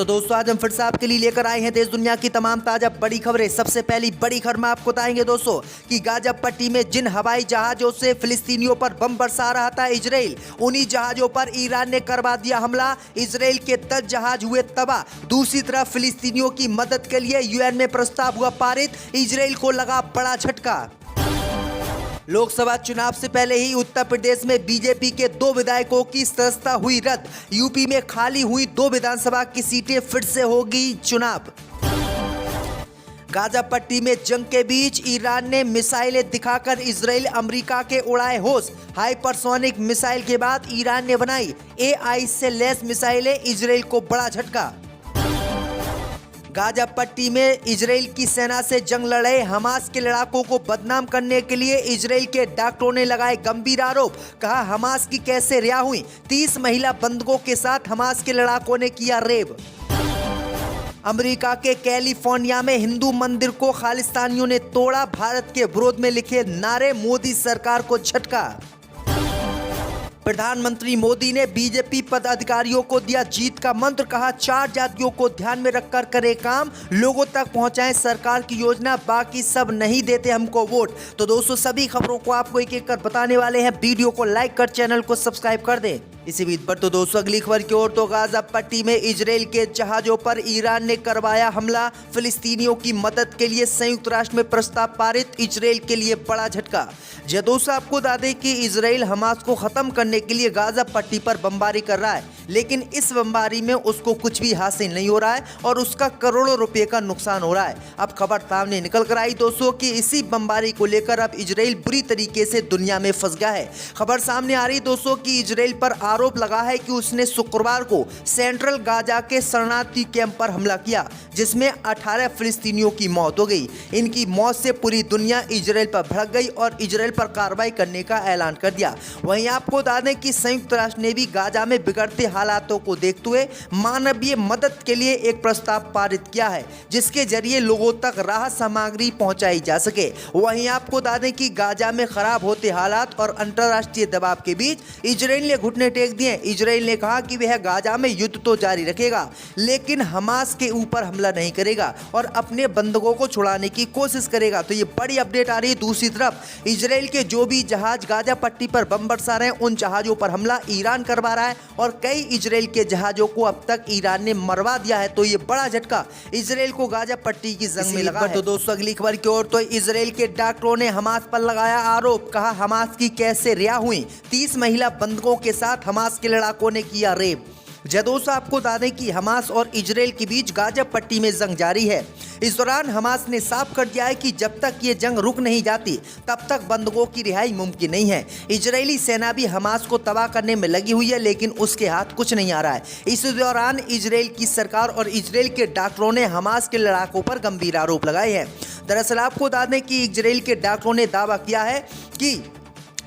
तो दोस्तों आज हम फिर से आपके लिए लेकर आए हैं देश दुनिया की तमाम ताजा बड़ी खबरें। सबसे पहली बड़ी खबर में आपको बताएंगे दोस्तों कि गाजा पट्टी में जिन हवाई जहाजों से फिलिस्तीनियों पर बम बरसा रहा था इजराइल, उन्हीं जहाजों पर ईरान ने करवा दिया हमला। इजराइल के 10 जहाज हुए तबाह। दूसरी तरफ फिलिस्तीनियों की मदद के लिए यूएन में प्रस्ताव हुआ पारित। इजराइल को लगा बड़ा झटका। लोकसभा चुनाव से पहले ही उत्तर प्रदेश में बीजेपी के 2 विधायकों की सदस्यता हुई रद्द। यूपी में खाली हुई 2 विधानसभा की सीटें फिर से होगी चुनाव। गाजा पट्टी में जंग के बीच ईरान ने मिसाइलें दिखाकर इजराइल अमेरिका के उड़ाए होश। हाइपरसोनिक मिसाइल के बाद ईरान ने बनाई एआई से लैस मिसाइलें, इजराइल को बड़ा झटका। गाजा पट्टी में इजराइल की सेना से जंग लड़े हमास के लड़ाकों को बदनाम करने के लिए इजराइल के डॉक्टरों ने लगाए गंभीर आरोप। कहा हमास की कैसे रिहा हुई। 30 महिला बंधकों के साथ हमास के लड़ाकों ने किया रेप। अमेरिका के कैलिफोर्निया में हिंदू मंदिर को खालिस्तानियों ने तोड़ा। भारत के विरोध में लिखे नारे, मोदी सरकार को झटका। प्रधानमंत्री मोदी ने बीजेपी पदाधिकारियों को दिया जीत का मंत्र। कहा 4 जातियों को ध्यान में रखकर करे काम, लोगों तक पहुंचाएं सरकार की योजना, बाकी सब नहीं देते हमको वोट। तो दोस्तों सभी खबरों को आपको एक एक कर बताने वाले हैं। वीडियो को लाइक कर चैनल को सब्सक्राइब कर दें। इसी बीच पर तो दोस्तों अगली खबर की ओर। तो गाजा पट्टी में इजराइल के जहाजों पर ईरान ने करवाया हमला। फिलिस्तीनियों की मदद के लिए संयुक्त राष्ट्र में प्रस्ताव पारित। इजराइल के लिए बड़ा झटका। जी दोस्तों आपको बता दें कि इजराइल हमास को खत्म करने के लिए गाजा पट्टी पर बमबारी कर रहा है, लेकिन इस बमबारी में उसको कुछ भी हासिल नहीं हो रहा है और उसका करोड़ों रुपए का नुकसान हो रहा है। अब खबर सामने निकल कर आई दोस्तों कि इसी बमबारी को लेकर अब इजराइल बुरी तरीके से दुनिया में फंस गया है। खबर सामने आ रही दोस्तों कि इजराइल पर आरोप लगा है कि उसने शुक्रवार को सेंट्रल गाजा के शरणार्थी कैंप पर हमला किया, जिसमें 18 फिलिस्तीनियों की मौत हो गई। इनकी मौत से पूरी दुनिया इजराइल पर भड़क गई और इजराइल पर कार्रवाई करने का ऐलान कर दिया। वहीं आपको बता दें कि संयुक्त राष्ट्र ने भी गाजा में बिगड़ते हालातों को देखते हुए मानवीय मदद के लिए एक प्रस्ताव पारित किया है, जिसके जरिए लोगों तक राहत सामग्री पहुंचाई जा सके। वहीं आपको बता दें कि गाजा में खराब होते हालात और अंतर्राष्ट्रीय दबाव के बीच इजराइल ने घुटने टेक दिए। इजराइल ने कहा कि वह गाजा में युद्ध तो जारी रखेगा, लेकिन हमास के ऊपर हमला नहीं करेगा और अपने बंधकों को छुड़ाने की कोशिश करेगा। तो ये बड़ी अपडेट आ रही है। दूसरी तरफ इजराइल के जो भी जहाज गाजा पट्टी पर बम बरसा रहे हैं, उन जहाजों पर हमला ईरान करवा रहा है और कई इजराइल के जहाजों को अब तक ईरान ने मरवा दिया है। तो ये बड़ा झटका इजराइल को गाजा पट्टी की जंग में लगा है। तो दोस्तों अगली खबर की ओर। तो इजराइल के डॉक्टरों ने हमास पर लगाया आरोप। कहा हमास की कैसे रिहा हुई। 30 महिला बंधकों के साथ हमास के लड़ाकों ने किया रेप। दोस्तों आपको बता दें कि हमास और इजराइल के बीच गाजा पट्टी में जंग जारी है। इस दौरान हमास ने साफ कर दिया है कि जब तक ये जंग रुक नहीं जाती तब तक बंधकों की रिहाई मुमकिन नहीं है। इजरायली सेना भी हमास को तबाह करने में लगी हुई है, लेकिन उसके हाथ कुछ नहीं आ रहा है। इस दौरान इजराइल की सरकार और इजराइल के डॉक्टरों ने हमास के लड़ाकों पर गंभीर आरोप लगाए हैं। दरअसल आपको बता दें कि इजराइल के डॉक्टरों ने दावा किया है कि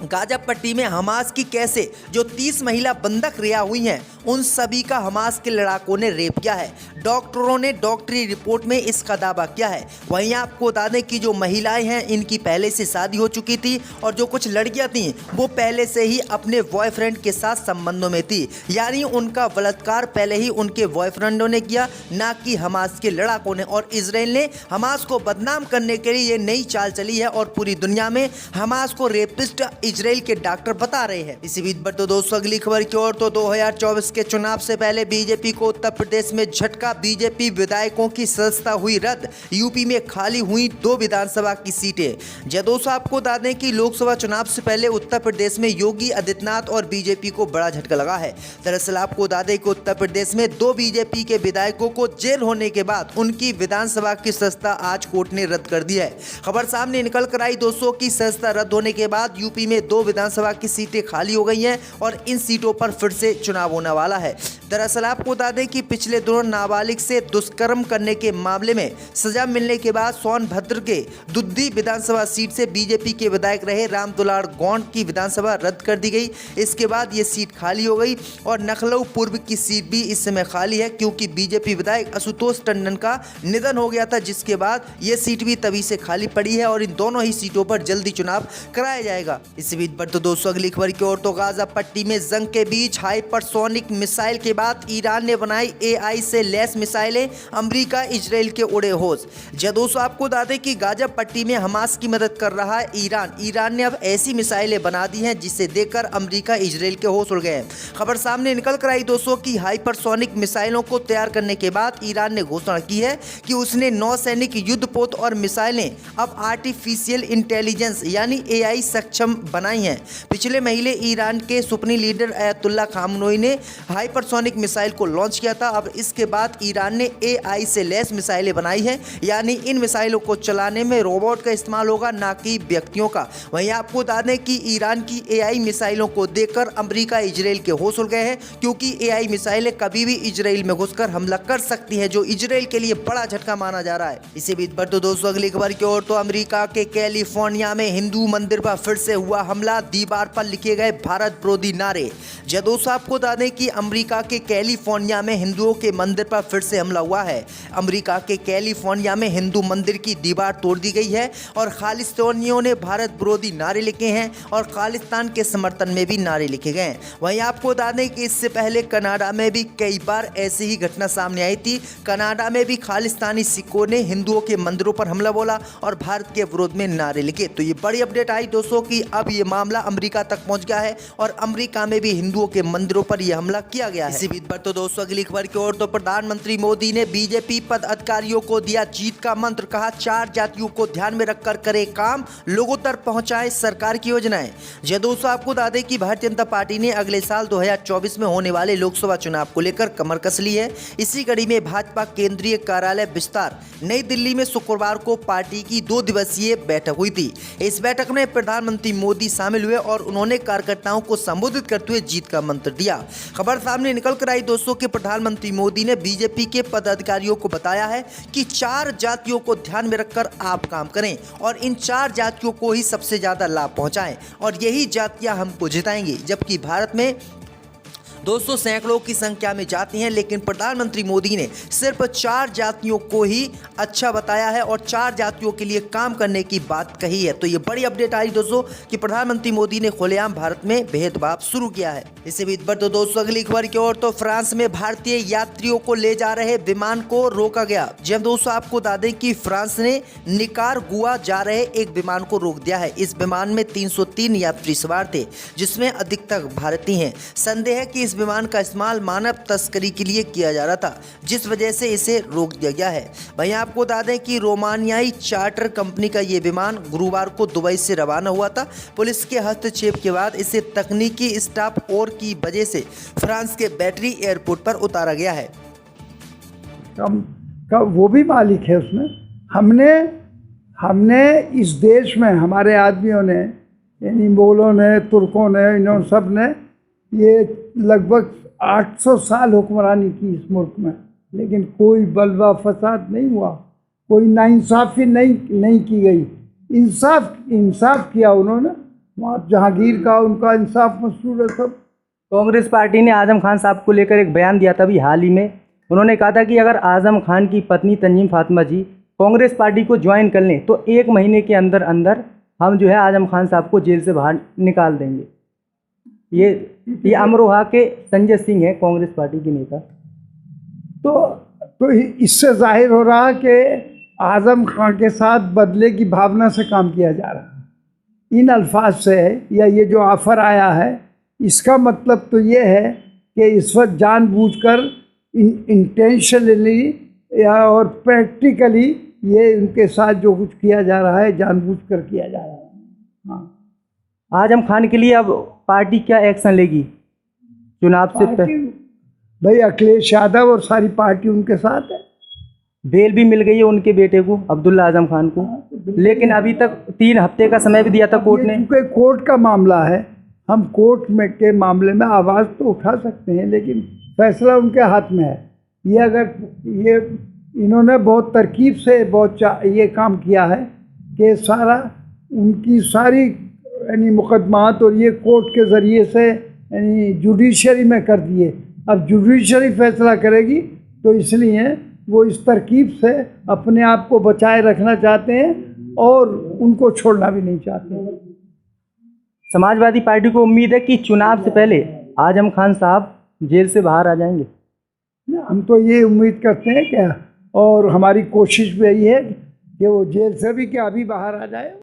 गाजा पट्टी में हमास की कैसे जो 30 महिला बंधक रिहा हुई हैं, उन सभी का हमास के लड़ाकों ने रेप किया है। डॉक्टरों ने डॉक्टरी रिपोर्ट में इसका दावा किया है। वहीं आपको बता दें कि जो महिलाएं हैं इनकी पहले से शादी हो चुकी थी और जो कुछ लड़कियां थीं वो पहले से ही अपने बॉयफ्रेंड के साथ संबंधों में थी, यानी उनका बलात्कार पहले ही उनके बॉयफ्रेंडों ने किया, ना कि हमास के लड़ाकों ने। और इजराइल ने हमास को बदनाम करने के लिए ये नई चाल चली है और पूरी दुनिया में हमास को रेपिस्ट इजराइल के डॉक्टर बता रहे हैं। इसी बीच पर तो दोस्तों अगली खबर की ओर। तो 2024 के चुनाव से पहले बीजेपी को उत्तर प्रदेश में झटका। बीजेपी विधायकों की सदस्यता हुई रद्द। यूपी में खाली हुई 2 विधानसभा की सीटें। दोस्तों आपको बता दें कि लोकसभा चुनाव से पहले उत्तर प्रदेश में योगी आदित्यनाथ और बीजेपी को बड़ा झटका लगा है। दरअसल आपको बता दें कि उत्तर प्रदेश में 2 बीजेपी के विधायकों को जेल होने के बाद उनकी विधानसभा की सदस्यता आज कोर्ट ने रद्द कर दी है। खबर सामने निकल कर आई दोस्तों की सदस्यता रद्द होने के बाद यूपी में 2 विधानसभा की सीटें खाली हो गई हैं और इन सीटों पर फिर से चुनाव होने वाला है। दरअसल आपको बता दें कि पिछले दिनों नाबालिग से दुष्कर्म करने के मामले में सजा मिलने के बाद सोनभद्र के दुद्दी विधानसभा सीट से बीजेपी के विधायक रहे रामदुलार गौंड की विधानसभा रद्द कर दी गई। इसके बाद ये सीट खाली हो गई और लखनऊ पूर्व की सीट भी इस समय खाली है, क्योंकि बीजेपी विधायक आशुतोष टंडन का निधन हो गया था, जिसके बाद ये सीट भी तभी से खाली पड़ी है और इन दोनों ही सीटों पर जल्दी चुनाव कराया जाएगा। इसी बीच पर तो दोस्तों अगली खबर की ओर। तो गाजा पट्टी में जंग के बीच हाइपरसोनिक मिसाइल के बाद ईरान ने बनाई AI से लैस मिसाइलें, अमेरिका इजराइल के उड़े होश। जब दोस्तों आपको बता दें कि गाजा पट्टी में हमास की मदद कर रहा है ईरान ने अब ऐसी मिसाइलें बना दी हैं जिसे देखकर अमेरिका इजराइल के होश उड़ गए हैं। खबर सामने निकल कर आई दोस्तों कि हाइपरसोनिक मिसाइलों को तैयार करने के बाद ईरान ने घोषणा की है कि उसने नौसैनिक युद्धपोत और मिसाइलें अब आर्टिफिशियल इंटेलिजेंस यानी AI सक्षम बनाई हैं। पिछले महीने ईरान के सुप्रीम लीडर अयतुल्ला खामनोई ने हाइपरसोनिक मिसाइल को लॉन्च किया था। अब इसके बाद ईरान ने AI से लैस मिसाइलें बनाई हैं, यानी इन मिसाइलों को चलाने में रोबोट का इस्तेमाल होगा, ना कि व्यक्तियों का। वहीं आपको बता दें कि ईरान की AI मिसाइलों को देखकर अमेरिका इजराइल के होश उड़ गए हैं, क्योंकि AI मिसाइलें कभी भी इजराइल में घुसकर हमला कर सकती हैं, जो इजराइल के लिए बड़ा झटका माना जा रहा है। इसी बीच पर तो दोस्तों अगली खबर की ओर, तो अमेरिका के कैलिफोर्निया में हिंदू मंदिर पर फिर से हुआ हमला, दीवार पर लिखे गए भारत विरोधी नारे। जब दोस्तों आपको बता दें कि अमेरिका के कैलिफोर्निया में हिंदुओं के मंदिर पर फिर से हमला हुआ है। अमेरिका के कैलिफोर्निया में हिंदू मंदिर की दीवार तोड़ दी गई है और खालिस्तानियों ने भारत विरोधी नारे लिखे हैं और खालिस्तान के समर्थन में भी नारे लिखे गए हैं। वहीं आपको बता दें कि इससे पहले कनाडा में भी कई बार ऐसी ही घटना सामने आई थी। कनाडा में भी खालिस्तानी सिखों ने हिंदुओं के मंदिरों पर हमला बोला और भारत के विरोध में नारे लिखे। तो ये बड़ी अपडेट आई दोस्तों कि अब ये मामला अमेरिका तक पहुंच गया है और अमेरिका में भी हिंदुओं के मंदिरों पर यह हमला किया गया है। इसी बीच पर तो दोस्तों अगली खबर की ओर, तो प्रधानमंत्री मोदी ने बीजेपी पदाधिकारियों को दिया जीत का मंत्र, कहा 4 जातियों को ध्यान में रखकर करे काम, लोगों तक पहुंचाए सरकार की योजनाएं। जय दोस्तों आपको बता दें कि भारतीय जनता पार्टी ने अगले साल 2024 में होने वाले लोकसभा चुनाव को लेकर कमर कस ली है। इसी कड़ी में भाजपा केंद्रीय कार्यालय विस्तार नई दिल्ली में शुक्रवार को पार्टी की 2 दिवसीय बैठक हुई थी। इस बैठक में प्रधानमंत्री मोदी शामिल हुए और उन्होंने कार्यकर्ताओं को संबोधित करते हुए जीत का मंत्र दिया। खबर सामने निकल कर आई दोस्तों कि प्रधानमंत्री मोदी ने बीजेपी के पदाधिकारियों को बताया है कि 4 जातियों को ध्यान में रखकर आप काम करें और इन 4 जातियों को ही सबसे ज्यादा लाभ पहुंचाएं और यही जातियां हमको जिताएंगी। जबकि भारत में 200 सैकड़ों की संख्या में जाति हैं, लेकिन प्रधानमंत्री मोदी ने सिर्फ 4 जातियों को ही अच्छा बताया है और 4 जातियों के लिए काम करने की बात कही है। तो ये बड़ी अपडेट आई दोस्तों कि प्रधानमंत्री मोदी ने खुलेआम भारत में भेदभाव शुरू किया है। इसी बीच पर तो दोस्तों अगली खबर की ओर, तो फ्रांस में भारतीय यात्रियों को ले जा रहे विमान को रोका गया। जब दोस्तों आपको बता दें कि फ्रांस ने निकारागुआ जा रहे एक विमान को रोक दिया है। इस विमान में 303 यात्री सवार थे, जिसमें अधिकतर भारतीय हैं। संदेह है कि इस विमान का इस्तेमाल मानव तस्करी के लिए किया जा रहा था, जिस वजह से इसे रोक दिया गया है। वहीं आपको बता दें कि रोमानियाई चार्टर कंपनी का ये विमान गुरुवार को दुबई से रवाना हुआ था। पुलिस के हस्तक्षेप के बाद इसे तकनीकी स्टाफ और की वजह से फ्रांस के बैटरी एयरपोर्ट पर उतारा गया है। वो भी मालिक है उसमें। हमने इस देश में हमारे आदमियों ने, यानी मोगलों ने, तुर्कों ने, इन्होंने सब ने ये लगभग 800 साल हुक्मरानी की इस मुल्क में, लेकिन कोई बलवा फसाद नहीं हुआ, कोई नाइंसाफ़ी नहीं की गई। इंसाफ किया उन्होंने। वहाँ जहांगीर का उनका इंसाफ मशहूर है सब। कांग्रेस पार्टी ने आजम खान साहब को लेकर एक बयान दिया था अभी हाल ही में। उन्होंने कहा था कि अगर आजम खान की पत्नी तंजीम फातिमा जी कांग्रेस पार्टी को ज्वाइन कर लें तो 1 महीने के अंदर अंदर हम जो है आजम खान साहब को जेल से बाहर निकाल देंगे। ये अमरोहा के संजय सिंह है, कांग्रेस पार्टी के नेता। तो इससे जाहिर हो रहा है कि आजम खान के साथ बदले की भावना से काम किया जा रहा है। इन अल्फाज से, या ये जो ऑफ़र आया है, इसका मतलब तो ये है कि इस वक्त जानबूझकर इंटेंशनली या और प्रैक्टिकली ये उनके साथ जो कुछ किया जा रहा है जानबूझकर किया जा रहा है। हाँ, आजम खान के लिए अब पार्टी क्या एक्शन लेगी चुनाव से पहले? भाई अखिलेश यादव और सारी पार्टी उनके साथ है। बेल भी मिल गई है उनके बेटे को, अब्दुल्ला आजम खान को, लेकिन अभी तक 3 हफ्ते का समय भी दिया था कोर्ट ने। क्योंकि कोर्ट का मामला है, हम कोर्ट में के मामले में आवाज़ तो उठा सकते हैं, लेकिन फैसला उनके हाथ में है। ये इन्होंने बहुत तरकीब से ये काम किया है कि सारा उनकी सारी यानी मुकदमात और ये कोर्ट के ज़रिए से यानी जुडिशरी में कर दिए। अब जुडिशरी फैसला करेगी, तो इसलिए वो इस तरकीब से अपने आप को बचाए रखना चाहते हैं और उनको छोड़ना भी नहीं चाहते। समाजवादी पार्टी को उम्मीद है कि चुनाव से पहले आजम खान साहब जेल से बाहर आ जाएंगे? हम तो ये उम्मीद करते हैं क्या, और हमारी कोशिश भी यही है कि वो जेल से भी क्या अभी बाहर आ जाए।